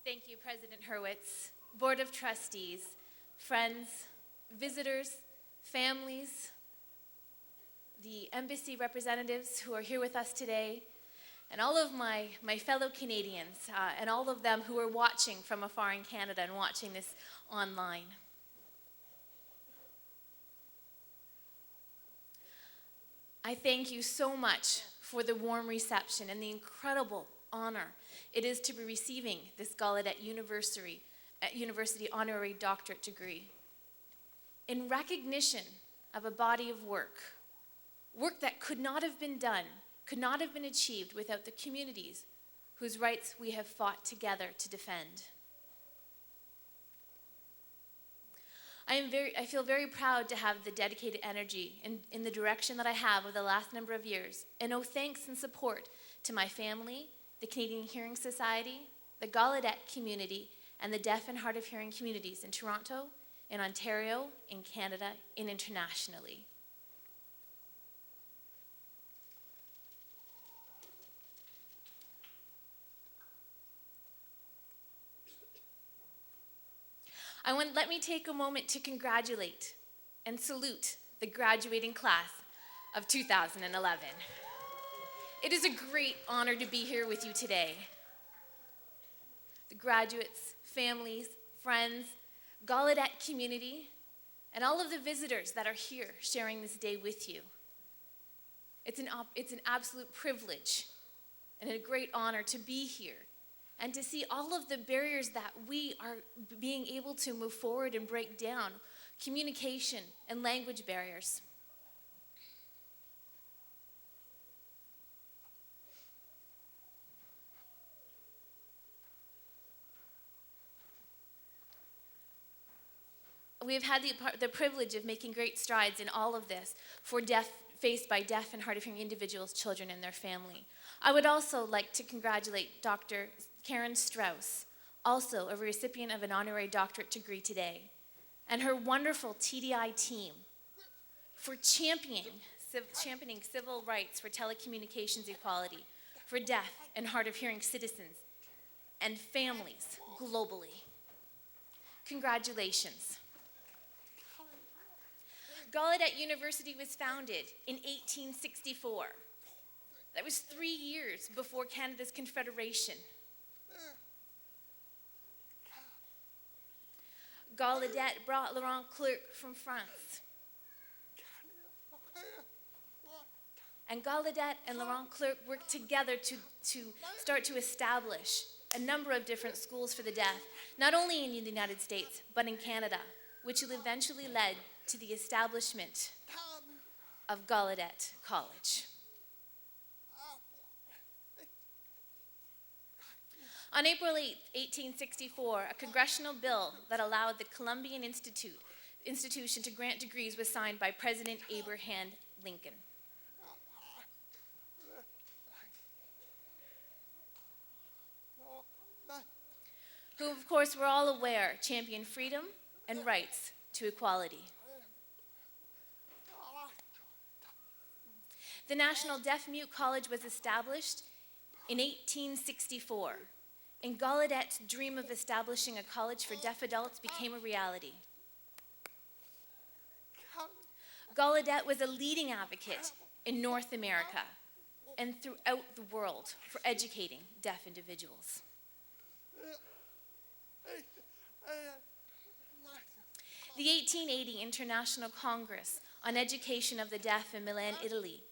Thank you, President Hurwitz, Board of Trustees, friends, visitors, families, the embassy representatives who are here with us today, and all of my fellow Canadians, and all of them who are watching from afar in Canada and watching this online. I thank you so much for the warm reception and the incredible honor it is to be receiving this Gallaudet University honorary doctorate degree. In recognition of a body of work that could not have been done, could not have been achieved without the communities whose rights we have fought together to defend. I feel very proud to have the dedicated energy in the direction that I have over the last number of years, and owe thanks and support to my family, the Canadian Hearing Society, the Gallaudet community, and the deaf and hard of hearing communities in Toronto, in Ontario, in Canada, and internationally. Let me take a moment to congratulate and salute the graduating class of 2011. It is a great honor to be here with you today. The graduates, families, friends, Gallaudet community, and all of the visitors that are here sharing this day with you. It's an absolute privilege and a great honor to be here and to see all of the barriers that we are being able to move forward and break down, communication and language barriers. We have had the privilege of making great strides in all of this faced by deaf and hard of hearing individuals, children, and their family. I would also like to congratulate Dr. Karen Strauss, also a recipient of an honorary doctorate degree today, and her wonderful TDI team for championing civil rights for telecommunications equality for deaf and hard of hearing citizens and families globally. Congratulations. Gallaudet University was founded in 1864. That was 3 years before Canada's Confederation. Gallaudet brought Laurent Clerc from France. And Gallaudet and Laurent Clerc worked together to start to establish a number of different schools for the deaf, not only in the United States, but in Canada, which eventually led to the establishment of Gallaudet College. On April 8, 1864, a congressional bill that allowed the Columbian Institution to grant degrees was signed by President Abraham Lincoln. Who, of course, we're all aware, championed freedom and rights to equality. The National Deaf-Mute College was established in 1864, and Gallaudet's dream of establishing a college for deaf adults became a reality. Gallaudet was a leading advocate in North America and throughout the world for educating deaf individuals. The 1880 International Congress on Education of the Deaf in Milan, Italy,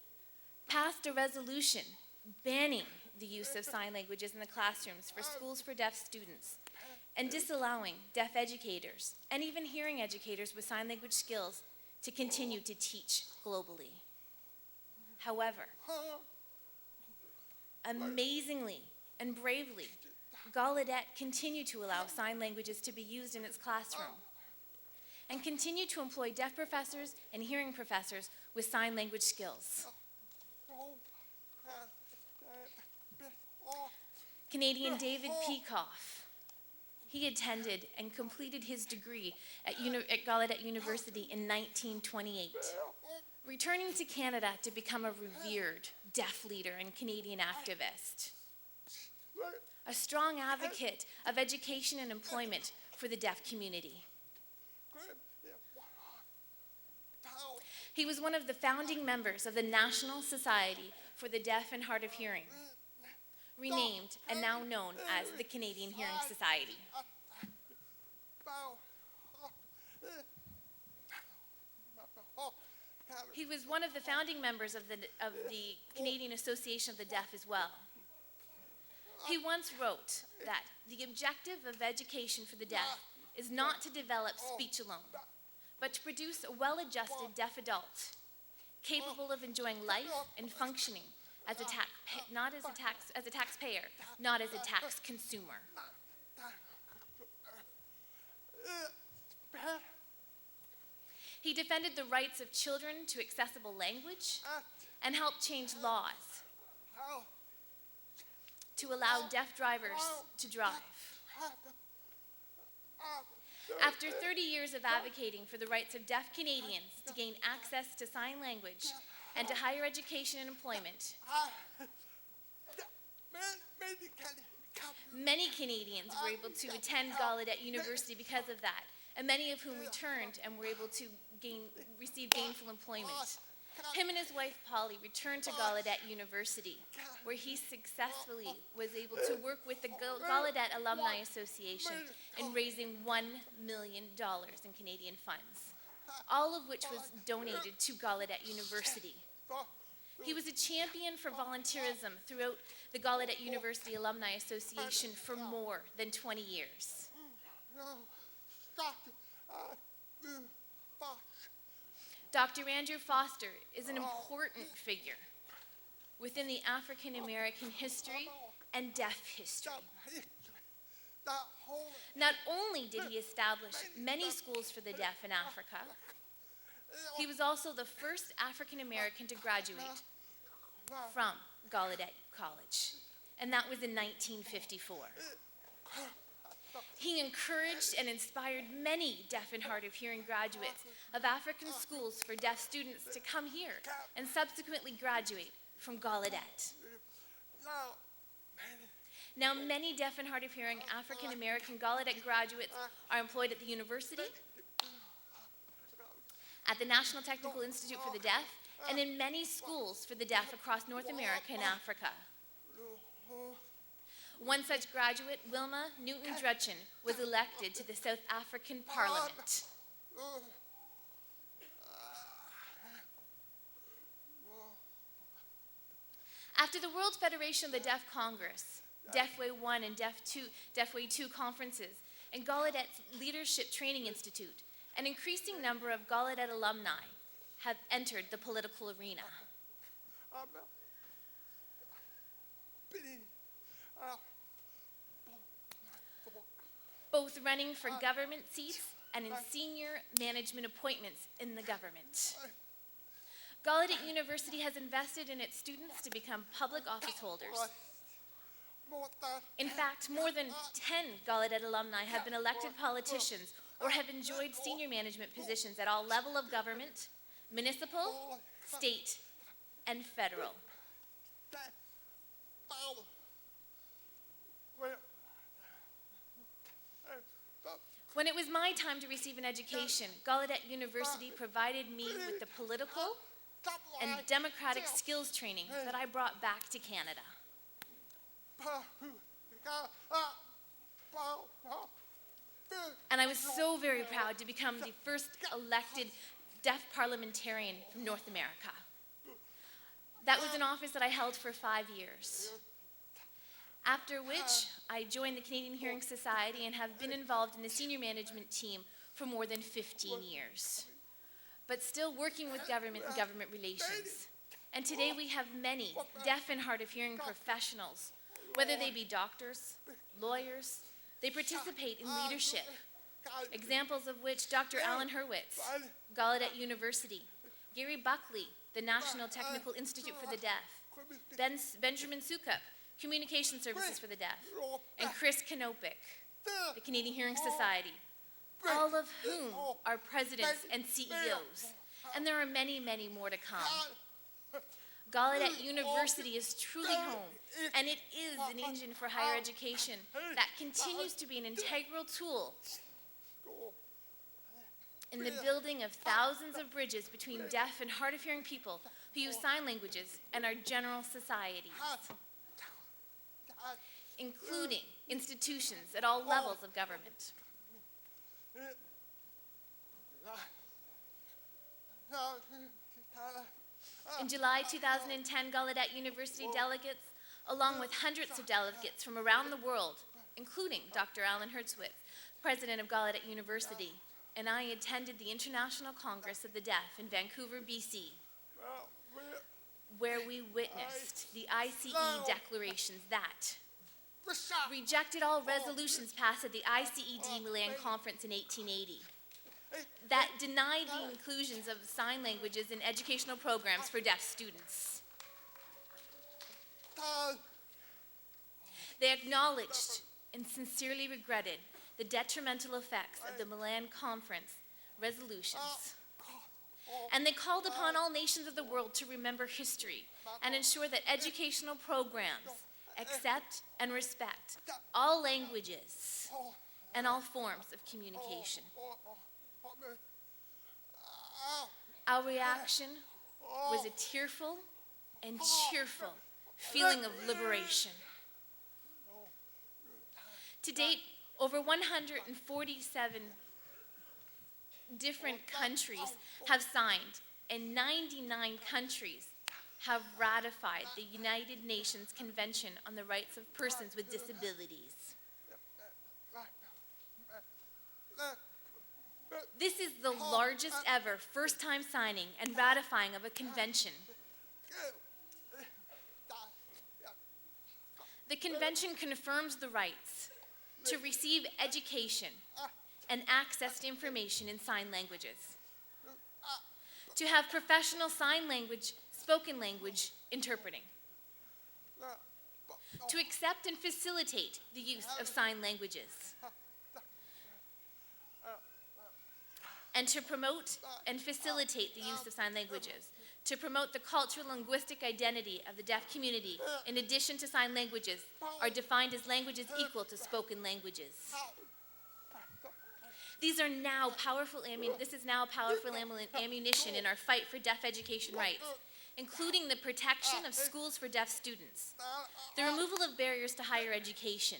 passed a resolution banning the use of sign languages in the classrooms for schools for deaf students and disallowing deaf educators and even hearing educators with sign language skills to continue to teach globally. However, amazingly and bravely, Gallaudet continued to allow sign languages to be used in its classroom and continued to employ deaf professors and hearing professors with sign language skills. Canadian David Poff, he attended and completed his degree at Gallaudet University in 1928, returning to Canada to become a revered deaf leader and Canadian activist. a strong advocate of education and employment for the deaf community. He was one of the founding members of the National Society for the Deaf and Hard of Hearing, renamed and now known as the Canadian Hearing Society. He was one of the founding members of the Canadian Association of the Deaf as well. He once wrote that the objective of education for the deaf is not to develop speech alone, but to produce a well-adjusted deaf adult, capable of enjoying life and functioning as a taxpayer, not as a tax consumer. He defended the rights of children to accessible language and helped change laws to allow deaf drivers to drive. After 30 years of advocating for the rights of deaf Canadians to gain access to sign language and to higher education and employment, many Canadians were able to attend Gallaudet University because of that, and many of whom returned and were able to receive gainful employment. Him and his wife, Polly, returned to Gallaudet University, where he successfully was able to work with the Gallaudet Alumni Association in raising $1 million in Canadian funds, all of which was donated to Gallaudet University. He was a champion for volunteerism throughout the Gallaudet University Alumni Association for more than 20 years. Dr. Andrew Foster is an important figure within the African American history and deaf history. Not only did he establish many schools for the deaf in Africa, he was also the first African American to graduate from Gallaudet College, and that was in 1954. He encouraged and inspired many deaf and hard of hearing graduates of African schools for deaf students to come here and subsequently graduate from Gallaudet. Now, many deaf and hard of hearing African American Gallaudet graduates are employed at the university, at the National Technical Institute for the Deaf, and in many schools for the deaf across North America and Africa. One such graduate, Wilma Newton-Drutchen, was elected to the South African Parliament. After the World Federation of the Deaf Congress, Deafway 1 and Deafway 2 conferences, and Gallaudet's Leadership Training Institute, an increasing number of Gallaudet alumni have entered the political arena. Both running for government seats and in senior management appointments in the government. Gallaudet University has invested in its students to become public office holders. In fact, more than 10 Gallaudet alumni have been elected politicians or have enjoyed senior management positions at all levels of government, municipal, state, and federal. When it was my time to receive an education, Gallaudet University provided me with the political and democratic skills training that I brought back to Canada. And I was so very proud to become the first elected deaf parliamentarian from North America. That was an office that I held for 5 years. After which, I joined the Canadian Hearing Society and have been involved in the senior management team for more than 15 years, but still working with government and government relations. And today we have many deaf and hard of hearing professionals, whether they be doctors, lawyers, they participate in leadership, examples of which Dr. Alan Hurwitz, Gallaudet University, Gary Buckley, the National Technical Institute for the Deaf, Benjamin Sukup, Communication Services for the Deaf, and Chris Kanopic, the Canadian Hearing Society, all of whom are presidents and CEOs. And there are many, many more to come. Gallaudet University is truly home, and it is an engine for higher education that continues to be an integral tool in the building of thousands of bridges between deaf and hard of hearing people who use sign languages and our general societies, including institutions at all levels of government. In July 2010, Gallaudet University delegates, along with hundreds of delegates from around the world, including Dr. Alan Hertzwitz, president of Gallaudet University, and I attended the International Congress of the Deaf in Vancouver, BC, where we witnessed the ICE declarations that rejected all resolutions passed at the ICED Milan conference in 1880, that denied the inclusions of sign languages in educational programs for deaf students. They acknowledged and sincerely regretted the detrimental effects of the Milan Conference resolutions. And they called upon all nations of the world to remember history and ensure that educational programs accept and respect all languages and all forms of communication. Our reaction was a tearful and cheerful feeling of liberation. To date, over 147 different countries have signed, and 99 countries have ratified the United Nations Convention on the Rights of Persons with Disabilities. This is the largest ever first-time signing and ratifying of a convention. The convention confirms the rights to receive education and access to information in sign languages, to have professional sign language, spoken language interpreting, to accept and facilitate the use of sign languages, and to promote and facilitate the use of sign languages, to promote the cultural and linguistic identity of the deaf community, in addition to sign languages, are defined as languages equal to spoken languages. These are now powerful ammunition in our fight for deaf education rights, including the protection of schools for deaf students, the removal of barriers to higher education,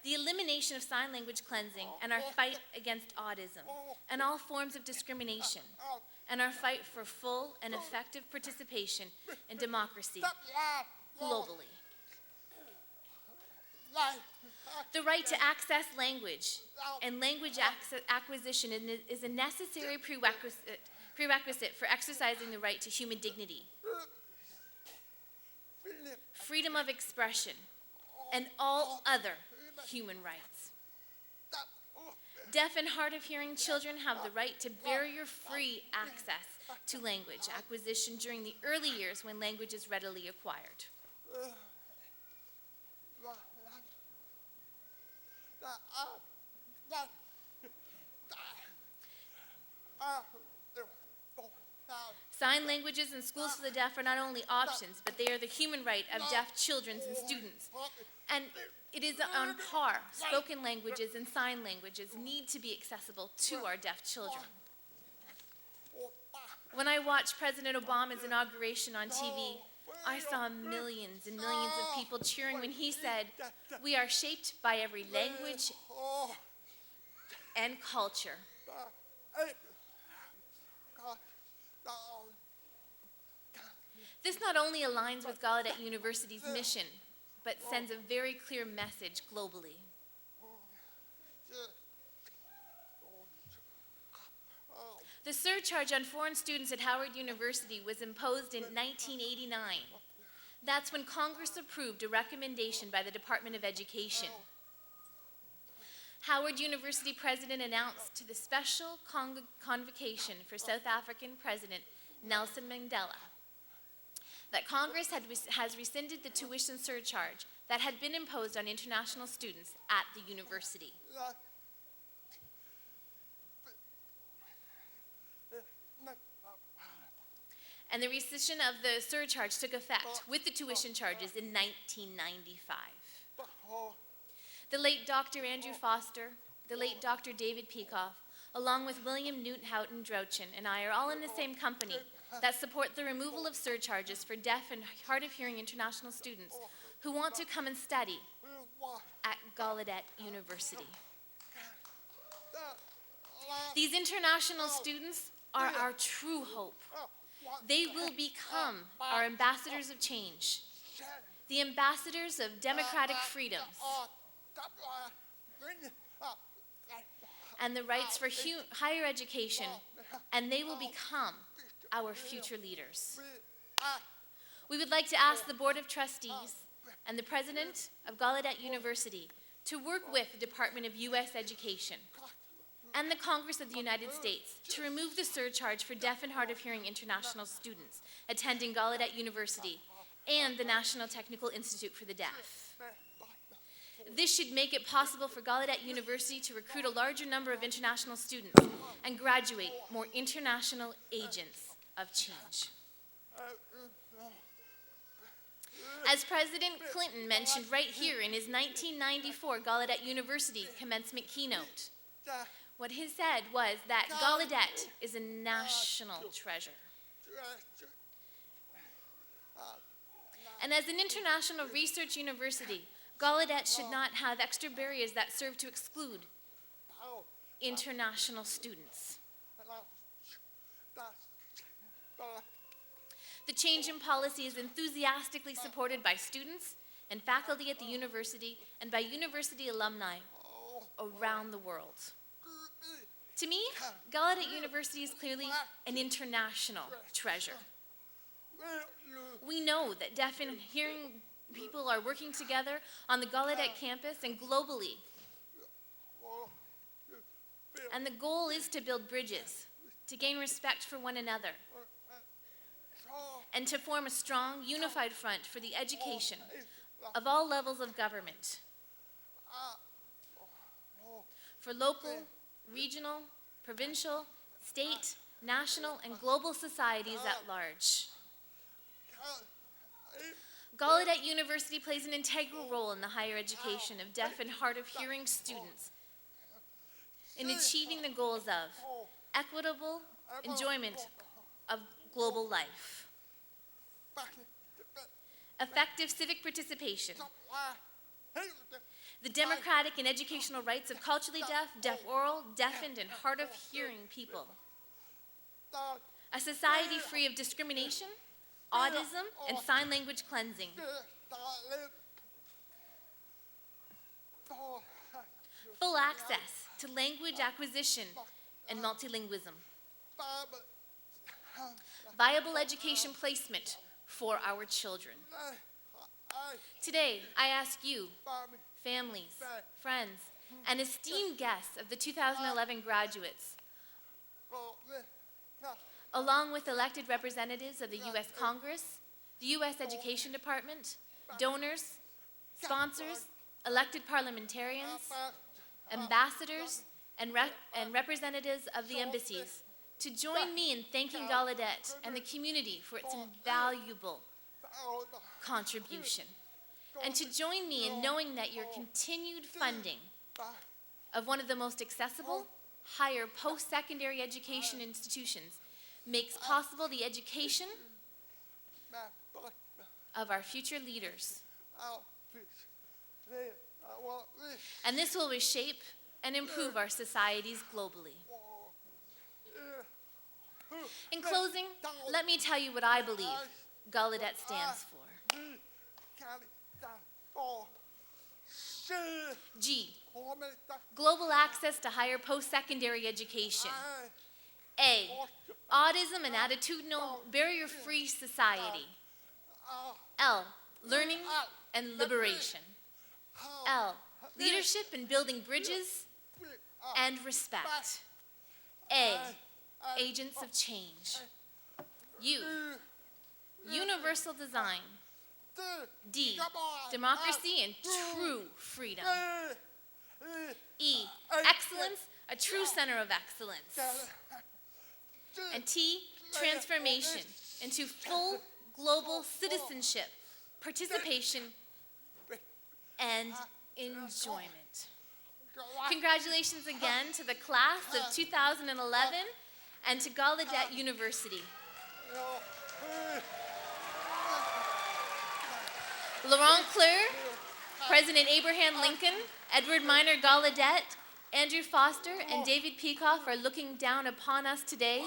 the elimination of sign language cleansing, and our fight against autism and all forms of discrimination, and our fight for full and effective participation in democracy globally. The right to access language and language acquisition is a necessary prerequisite for exercising the right to human dignity, freedom of expression, and all other human rights. Deaf and hard of hearing children have the right to barrier-free access to language acquisition during the early years when language is readily acquired. Sign languages in schools for the deaf are not only options, but they are the human right of deaf children and students. And it is on par. Spoken languages and sign languages need to be accessible to our deaf children. When I watched President Obama's inauguration on TV, I saw millions and millions of people cheering when he said, "We are shaped by every language and culture." This not only aligns with Gallaudet University's mission, but sends a very clear message globally. The surcharge on foreign students at Howard University was imposed in 1989. That's when Congress approved a recommendation by the Department of Education. Howard University president announced to the special convocation for South African President Nelson Mandela that Congress has rescinded the tuition surcharge that had been imposed on international students at the university. and the rescission of the surcharge took effect with the tuition charges in 1995. The late Dr. Andrew Foster, the late Dr. David Peikoff, along with William Newt Houghton Drouchin and I are all in the same company that support the removal of surcharges for deaf and hard of hearing international students who want to come and study at Gallaudet University. These international students are our true hope. They will become our ambassadors of change, the ambassadors of democratic freedoms, and the rights for higher education, and they will become our future leaders. We would like to ask the Board of Trustees and the President of Gallaudet University to work with the Department of U.S. Education and the Congress of the United States to remove the surcharge for deaf and hard of hearing international students attending Gallaudet University and the National Technical Institute for the Deaf. This should make it possible for Gallaudet University to recruit a larger number of international students and graduate more international agents of change. As President Clinton mentioned right here in his 1994 Gallaudet University commencement keynote, what he said was that Gallaudet is a national treasure. And as an international research university, Gallaudet should not have extra barriers that serve to exclude international students. The change in policy is enthusiastically supported by students and faculty at the university and by university alumni around the world. To me, Gallaudet University is clearly an international treasure. We know that deaf and hearing people are working together on the Gallaudet campus and globally. And the goal is to build bridges, to gain respect for one another, and to form a strong, unified front for the education of all levels of government, for local, regional, provincial, state, national, and global societies at large. Gallaudet University plays an integral role in the higher education of deaf and hard of hearing students in achieving the goals of equitable enjoyment of global life, effective civic participation, the democratic and educational rights of culturally deaf, deaf oral, deafened, and hard of hearing people, a society free of discrimination, autism, and sign language cleansing, full access to language acquisition and multilingualism, viable education placement for our children. Today, I ask you, families, friends, and esteemed guests of the 2011 graduates, along with elected representatives of the U.S. Congress, the U.S. Education Department, donors, sponsors, elected parliamentarians, ambassadors, and representatives of the embassies, to join me in thanking Gallaudet and the community for its invaluable contribution, and to join me in knowing that your continued funding of one of the most accessible, higher post-secondary education institutions makes possible the education of our future leaders. And this will reshape and improve our societies globally. In closing, let me tell you what I believe Gallaudet stands for. G, global access to higher post-secondary education. A, autism and attitudinal barrier-free society. L, learning and liberation. L, leadership in building bridges and respect. A, agents of change. U, universal design. D, democracy and true freedom. E, excellence, a true center of excellence. And T, transformation, into full global citizenship, participation, and enjoyment. Congratulations again to the class of 2011 and to Gallaudet University. Laurent Clerc, President Abraham Lincoln, Edward Minor Gallaudet, Andrew Foster, and David Peikoff are looking down upon us today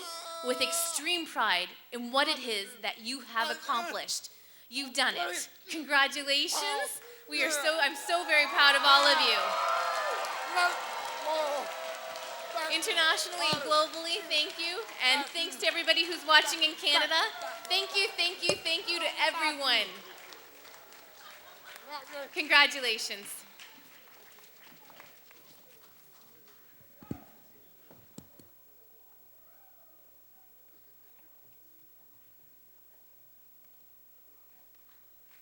with extreme pride in what it is that you have accomplished. You've done it. Congratulations. I'm so very proud of all of you. Internationally and globally, thank you. And thanks to everybody who's watching in Canada. Thank you to everyone. Congratulations.